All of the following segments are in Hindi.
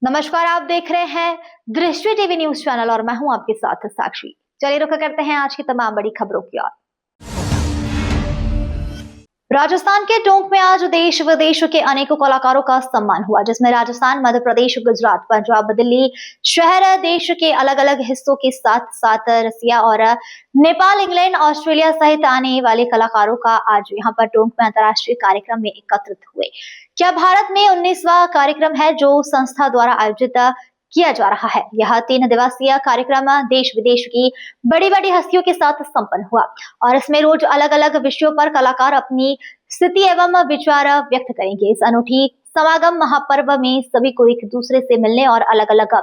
नमस्कार, आप देख रहे हैं दृष्टि टीवी न्यूज चैनल और मैं हूं आपके साथ साक्षी। चलिए रुक करते हैं आज की तमाम बड़ी खबरों की ओर। राजस्थान के टोंक में आज देश विदेश के अनेकों कलाकारों का सम्मान हुआ, जिसमें राजस्थान, मध्य प्रदेश, गुजरात, पंजाब, दिल्ली शहर, देश के अलग अलग हिस्सों के साथ साथ रसिया और नेपाल, इंग्लैंड, ऑस्ट्रेलिया सहित आने वाले कलाकारों का आज यहां पर टोंक में अंतर्राष्ट्रीय कार्यक्रम में एकत्रित हुए। क्या भारत में 19वां कार्यक्रम है जो संस्था द्वारा आयोजित किया जा रहा है। यह 3 दिवसीय कार्यक्रम देश विदेश की बड़ी बड़ी हस्तियों के साथ संपन्न हुआ और इसमें रोज अलग अलग विषयों पर कलाकार अपनी स्थिति एवं विचार व्यक्त करेंगे। इस अनूठी समागम महापर्व में सभी को एक दूसरे से मिलने और अलग अलग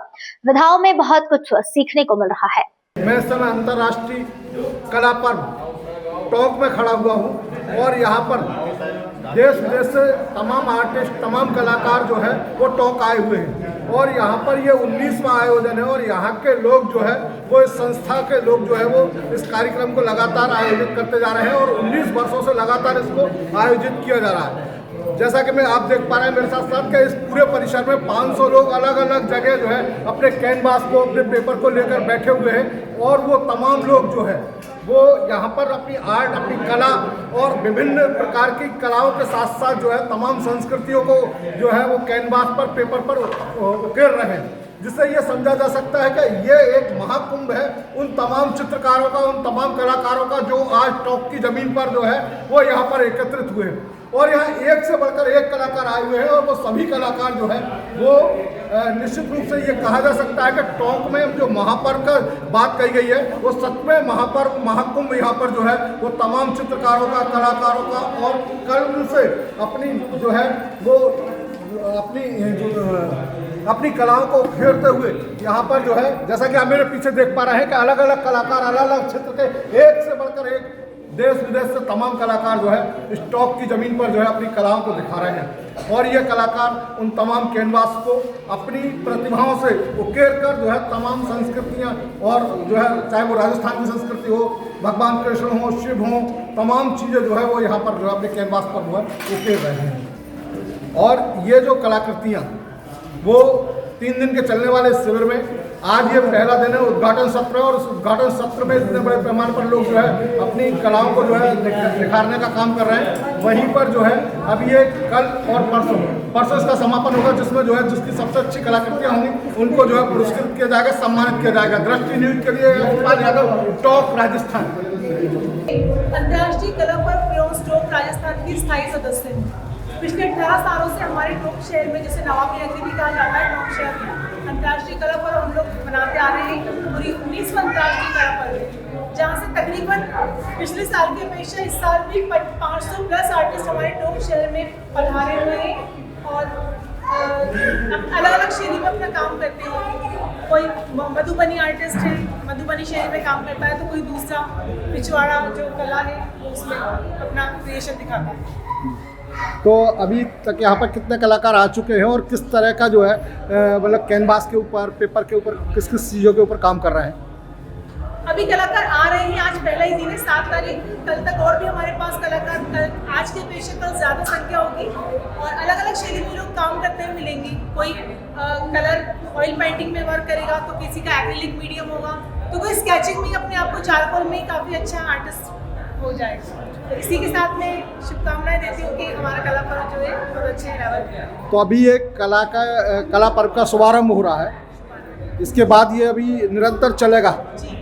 विधाओं में बहुत कुछ सीखने को मिल रहा है। मैं इस समय अंतर्राष्ट्रीय कला पर्व टोंक में खड़ा हुआ हूँ और यहाँ पर देश विदेश से तमाम आर्टिस्ट, तमाम कलाकार जो है वो टोंक आए हुए हैं और यहाँ पर ये 19वां आयोजन है और यहाँ के लोग जो है वो इस संस्था के लोग जो है वो इस कार्यक्रम को लगातार आयोजित करते जा रहे हैं और 19 वर्षों से लगातार इसको आयोजित किया जा रहा है। जैसा कि मैं आप देख पा रहे हैं मेरे साथ साथ कि इस पूरे परिसर में 500 लोग अलग अलग जगह जो है अपने कैनवास को, अपने पेपर को लेकर बैठे हुए हैं और वो तमाम लोग जो है वो यहाँ पर अपनी आर्ट, अपनी कला और विभिन्न प्रकार की कलाओं के साथ साथ जो है तमाम संस्कृतियों को जो है वो कैनवास पर, पेपर पर उकेर रहे हैं, जिससे ये समझा जा सकता है कि ये एक महाकुंभ है उन तमाम चित्रकारों का, उन तमाम कलाकारों का जो आज टोंक की जमीन पर जो है वो यहाँ पर एकत्रित हुए हैं और यहाँ एक से बढ़कर एक कलाकार आए हुए हैं और वो सभी कलाकार जो है वो निश्चित रूप से ये कहा जा सकता है कि टोंक में जो महापर्व का बात कही गई है वो सच में महापर्व, महाकुंभ यहाँ पर जो है वो तमाम चित्रकारों का, कलाकारों का और कल से अपनी जो है वो अपनी कलाओं को उखेरते हुए यहाँ पर जो है, जैसा कि आप मेरे पीछे देख पा रहे हैं कि अलग अलग कलाकार, अलग अलग क्षेत्र के एक से बढ़कर एक देश विदेश से तमाम कलाकार जो है इस टोंक की जमीन पर जो है अपनी कलाओं को दिखा रहे हैं और ये कलाकार उन तमाम कैनवास को अपनी प्रतिभाओं से उकेर कर जो है तमाम संस्कृतियाँ और जो है चाहे वो राजस्थान की संस्कृति हो, भगवान कृष्ण हो, शिव हो, तमाम चीज़ें जो है वो यहाँ पर जो है अपने कैनवास पर जो है उकेर रहे हैं। और ये जो कलाकृतियाँ वो 3 दिन के चलने वाले शिविर में आज ये पहला दिन है, उद्घाटन सत्र है और उस उद्घाटन सत्र में इतने बड़े पैमाने पर लोग जो है अपनी कलाओं को जो है निखारने का काम कर रहे हैं। वहीं पर जो है अब ये कल और परसों इसका समापन होगा, जिसमें जो है जिसकी सबसे अच्छी कलाकृतियाँ होंगी उनको जो है पुरस्कृत किया जाएगा, सम्मानित किया जाएगा। दृष्टि न्यूज के लिए यशपाल यादव, टोंक, राजस्थान। अंतर्राष्ट्रीय कला पर्व टोंक राजस्थान की स्थायी सदस्य है। पिछले 18 सालों से हमारे टोंक शहर में, जैसे नवाबी नगरी भी कहा जाता है, टोंक शहर में अंतर्राष्ट्रीय कला पर्व हम लोग मनाते आ रहे हैं। पूरी 19वां अंतर्राष्ट्रीय कला पर्व है, जहाँ से तकरीबन पिछले साल की अपेक्षा इस साल भी 500 प्लस आर्टिस्ट हमारे टोंक शहर में पधारे हुए हैं और अलग अलग शैली में अपना काम करते हैं। कोई मधुबनी आर्टिस्ट है, मधुबनी शैली में काम करता है, तो कोई दूसरा पिछवाड़ा जो कला है उसमें अपना क्रिएशन दिखाता है। तो अभी तक यहाँ पर कितने कलाकार आ चुके हैं और किस तरह का जो है मतलब कैनवास के ऊपर, पेपर के ऊपर, किस किस चीज़ों के ऊपर काम कर रहे हैं? अभी कलाकार आ रहे हैं, आज पहला ही दिन है, 7 तारीख, कल तक और भी हमारे पास कलाकार आज के अपेक्षा कल ज़्यादा संख्या होगी और अलग अलग शैली में लोग काम करते हुए मिलेंगे। कोई कलर ऑयल पेंटिंग में वर्क करेगा, तो किसी का एक्रिलिक मीडियम होगा, तो कोई स्केचिंग में अपने आप को चारकोल में काफ़ी अच्छा आर्टिस्ट हो जाएगा। तो इसी के साथ मैं शुभकामनाएं देती हूँ कि हमारा कला पर्व जो है बहुत अच्छे लेवल पे है। तो अभी ये कला पर्व का शुभारंभ हो रहा है, इसके बाद ये अभी निरंतर चलेगा? जी,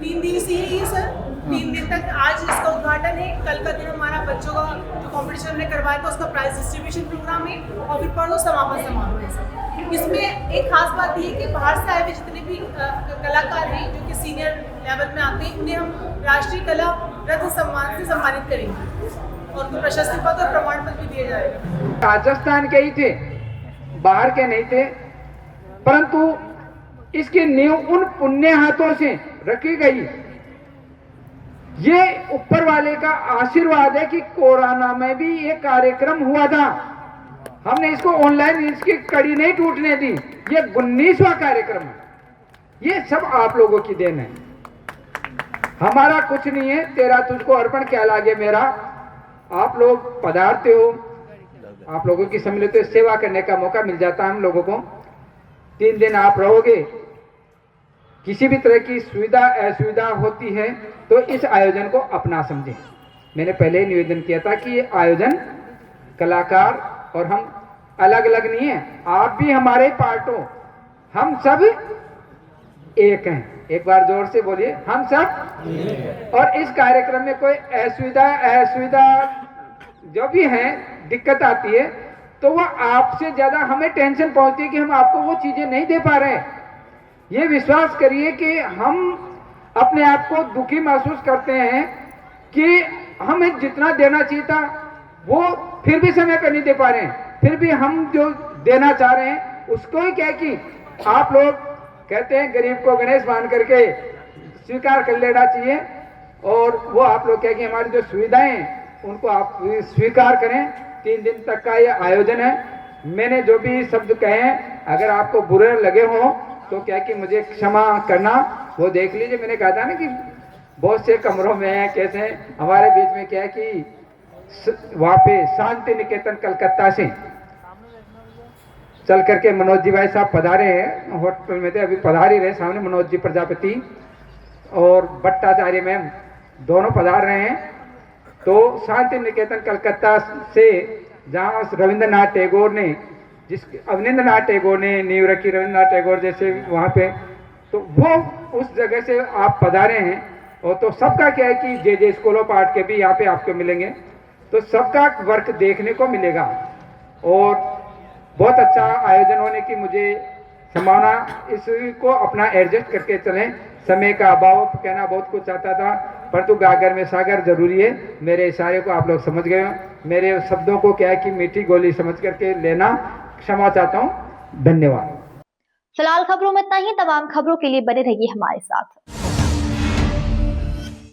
3 दिवसीय है ये सर, 3 दिन तक। आज इसका उद्घाटन है, कल का दिन हमारा बच्चों का जो कॉम्पिटिशन हमने करवाया था उसका प्राइज डिस्ट्रीब्यूशन प्रोग्राम है और फिर परसों समापन समारोह है सर। इसमें एक खास बात ये है कि बाहर से आए हुए जितने भी कलाकार हैं जो कि सीनियर लेवल में आते हैं, उन्हें हम राष्ट्रीय कला रत्न सम्मान से सम्मानित करेंगे और उनको प्रशस्ति पत्र और प्रमाण पत्र भी दिया जाएगा। राजस्थान के ही थे, बाहर के नहीं थे, परंतु इसकी नींव उन पुण्य हाथों से रखी गई। ये ऊपर वाले का आशीर्वाद है कि कोरोना में भी ये कार्यक्रम हुआ था, हमने इसको ऑनलाइन इसकी कड़ी नहीं टूटने दी। ये 19वां कार्यक्रम है, ये सब आप लोगों की देन है, हमारा कुछ नहीं है। तेरा तुझको अर्पण क्या लागे मेरा। आप लोग पधारते हो, आप लोगों की सम्मिलित सेवा करने का मौका मिल जाता है हम लोगों को। 3 दिन आप रहोगे, किसी भी तरह की सुविधा असुविधा होती है तो इस आयोजन को अपना समझें। मैंने पहले ही निवेदन किया था कि ये आयोजन कलाकार और हम अलग अलग नहीं है, आप भी हमारे पार्ट हो, हम सब एक हैं। एक बार जोर से बोलिए, हम सब। और इस कार्यक्रम में कोई असुविधा जो भी है, दिक्कत आती है तो वह आपसे ज्यादा हमें टेंशन पहुंचती है कि हम आपको वो चीजें नहीं दे पा रहे हैं। ये विश्वास करिए कि हम अपने आप को दुखी महसूस करते हैं कि हमें जितना देना चाहिए था वो फिर भी समय पर नहीं दे पा रहे हैं, फिर भी हम जो देना चाह रहे हैं उसको ही क्या कि आप लोग कहते हैं गरीब को गणेश मान करके स्वीकार कर लेना चाहिए, और वो आप लोग क्या कि हमारी जो सुविधाएं हैं उनको आप स्वीकार करें। 3 दिन तक का ये आयोजन है। मैंने जो भी शब्द कहे हैं अगर आपको बुरे लगे हो तो क्या कि मुझे क्षमा करना, वो देख लीजिए। मैंने कहा था ना कि बहुत से कमरों में कैसे हमारे बीच में क्या है कि वहां पे शांति निकेतन कलकत्ता से चल करके मनोज जी भाई साहब पधारे हैं, होटल में थे, अभी पधार ही रहे सामने मनोज जी प्रजापति और भट्टाचार्य मैम दोनों पधार रहे हैं। तो शांति निकेतन कलकत्ता से जहाँ रविंद्रनाथ टैगोर ने अवनींद्रनाथ टैगोर ने नींव रखी, रविंद्रनाथ टैगोर जैसे वहाँ पे, तो वो उस जगह से आप पधारे हैं। और तो सबका क्या है कि जे स्कूल ऑफ आर्ट के भी यहाँ पे आपको मिलेंगे, तो सबका वर्क देखने को मिलेगा और बहुत अच्छा आयोजन होने की मुझे संभावना। इसको अपना एडजस्ट करके चलें, समय का अभाव कहना बहुत कुछ चाहता था परंतु गागर में सागर जरूरी है। मेरे इशारे को आप लोग समझ गए हो, मेरे शब्दों को क्या है कि मीठी गोली समझ करके लेना, क्षमा चाहता हूँ। धन्यवाद। फिलहाल खबरों में इतना ही। तमाम खबरों के लिए बने रहिए हमारे साथ।